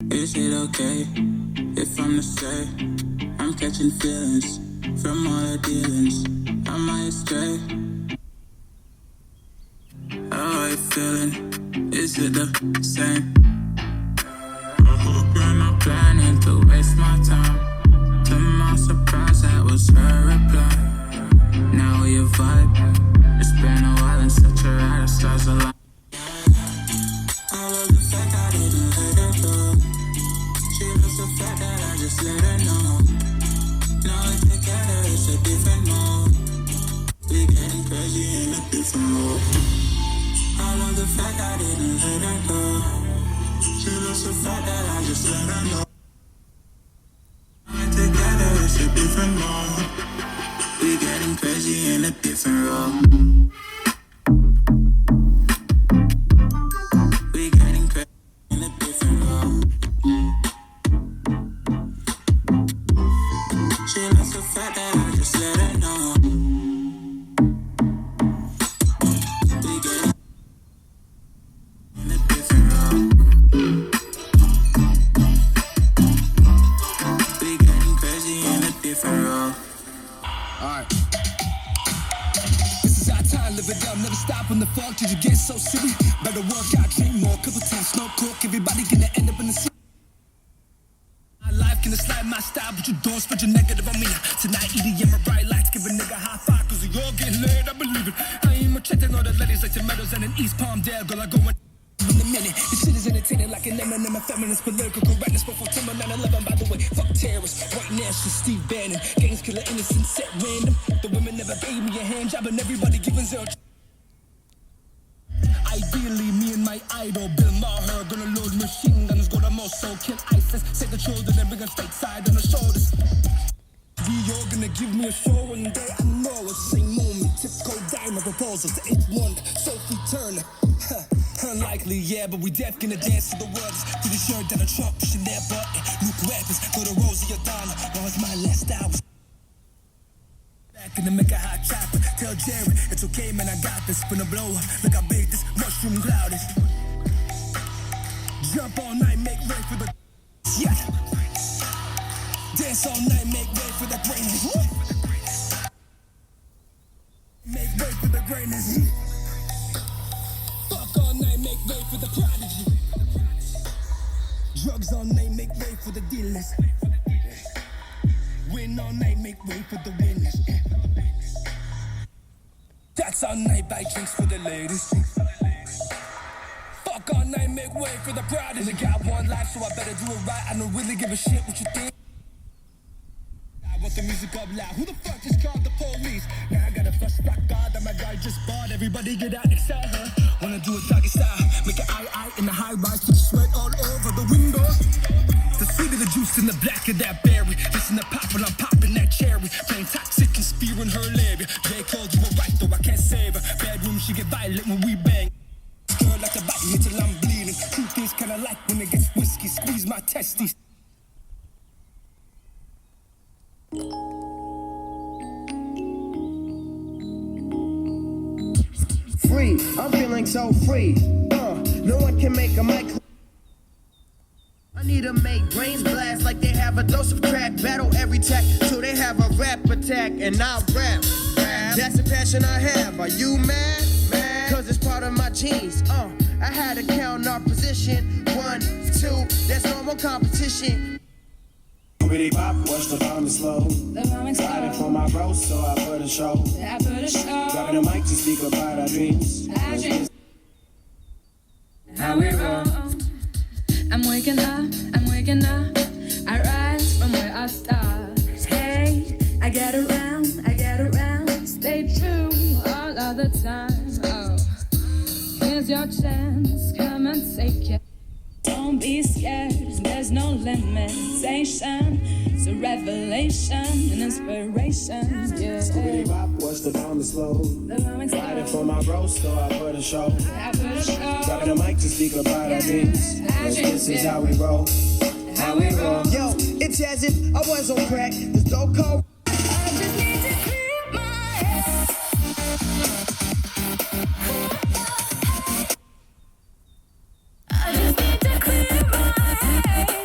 Is it okay if I'm to say I'm catching feelings from all the dealings? Am I astray? How are you feeling? Is it the same? I hope you're not planning to waste my time. To my surprise, that was her reply. Now we vibe. It's been a while and such a ride, the stars align. I love the fact I didn't let her go. She loves the fact that I just let her know. Now we're together, it's a different mode. We getting crazy in a different mode. I love the fact I didn't let her go. She loves the fact that I just let her know. Now we're together, it's a different mode. We getting crazy in a different role. We getting crazy in a different role. She loves the fact that I just let her know. We getting in a different role. We getting crazy in a different role. Alright. This is our time, live it up, never stop. When the fuck did you get so silly? Better work out, dream more, couple times, no cook. Everybody gonna end up in the city. My life gonna slide my style, but you don't spread your negative on me. Tonight, EDM my bright lights, give a nigga high five, cause we all getting laid, I believe it. I ain't much chatting, all the ladies like tomatoes and an East Palmdale, girl, I go in a minute. This shit is entertaining like an Eminem, a feminist, political correctness, but for Timber 9/11, by the way, fuck terrorists, white nationalists, Steve Bannon, gangs killer innocent, set random. The women never gave me a hand job, and everybody giving zero. Ideally, me and my idol, Bill Maher, gonna load machine guns, go to Mosul, kill ISIS, save the children and bring us stateside on the shoulders. You're gonna give me a show one day, I know it's the same moment. Tipco Diamond proposal to H1, Sophie Turner. Unlikely, yeah, but we def gonna dance to the words. To the shirt down the Trump, pushing that button. Luke rappers, go to Rosie O'Donnell. Well, it's my last hour. Back in the make a hot chopper. Tell Jerry, it's okay, man, I got this. Finna blow up, look how big this mushroom cloud is. Jump all night, make way for the yeah. Dance all night, make way for the greatness. Make way for the greatness. Fuck all night, make way for the prodigy. Drugs all night, make way for the dealers. Win all night, make way for the winners. That's all night, buy drinks for the ladies. Fuck all night, make way for the prodigy. I got one life, so I better do it right. I don't really give a shit what you think. I want the music up loud. Who the fuck just called the police? Now I got a fresh rock guard that my guy just bought. Everybody get out, excite her. Wanna do a doggy style, make an eye in the high rise, to sweat all over the windows. The sweet of the juice and the black of that berry. Listen to pop when I'm popping that cherry. Playing toxic and spearing her labia. Jay called you a right, though I can't save her. Bedroom, she get violent when we bang. Girl like a bite me till I'm bleeding. Truth is kinda like when it gets whiskey. Squeeze my testes. Free, I'm feeling so free. No one can make a mic. I need to make brains blast like they have a dose of crack. Battle every track till they have a rap attack. And I'll rap. That's the passion I have. Are you mad? Cause it's part of my genes. I had to count our position. 1, 2, there's no more competition. Really pop, watch the bomb slow. Riding for my bro, so I put a show. Grabbing the mic to speak about our dreams. How we roll. I'm waking up. I rise from where I start. Hey, I get around. Stay true all of the time. Oh, here's your chance. Come and take it. Don't be scared, there's no limitation. It's a revelation, an inspiration, yeah. Really pop, watch the bomb slow. Riding for my bro, so I put a show. Grabbing the mic to speak about our dreams. This is how we roll. Yo, it's as if I was on crack. There's no code. I just need to clear my head. I just need to clear my head.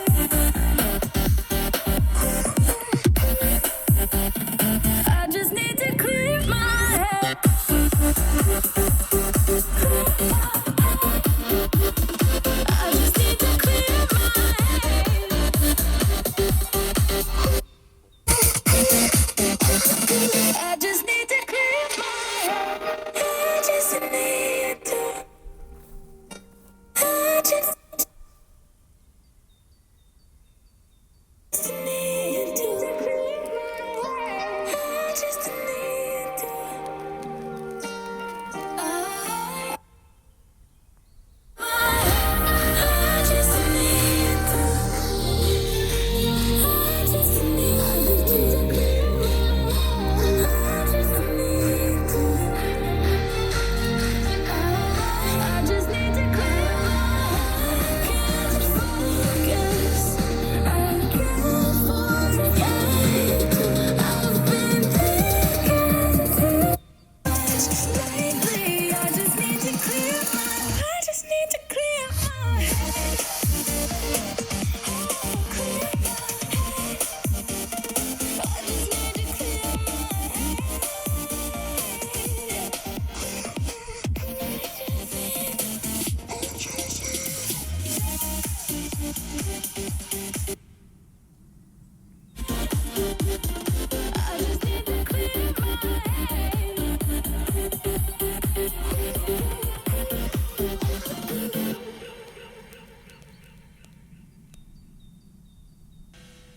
I just need to clear my head.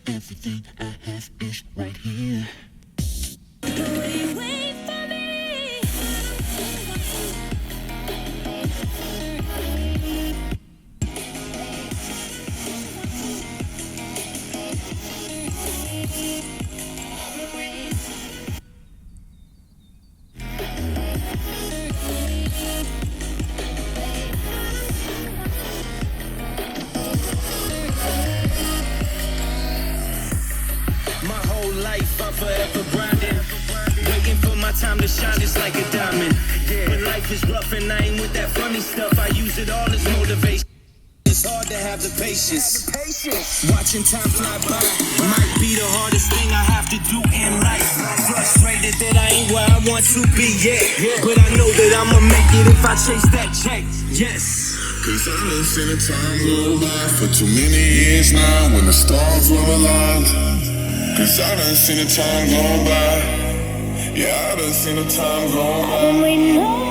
Everything I have is right here. Wait for me. My whole life I'm forever grinding, waiting for my time to shine just like a diamond. When life is rough and I ain't with that funny stuff, I use it all as motivation. It's hard to have the patience. Watching time fly by might be the hardest thing I have to do in life. Frustrated that I ain't where I want to be yet, but I know that I'ma make it if I chase that check. Yes. Cause I done seen the time go by for too many years now when the stars were aligned. Cause I done seen the time go by. Yeah, I done seen the time go by. I've been waiting all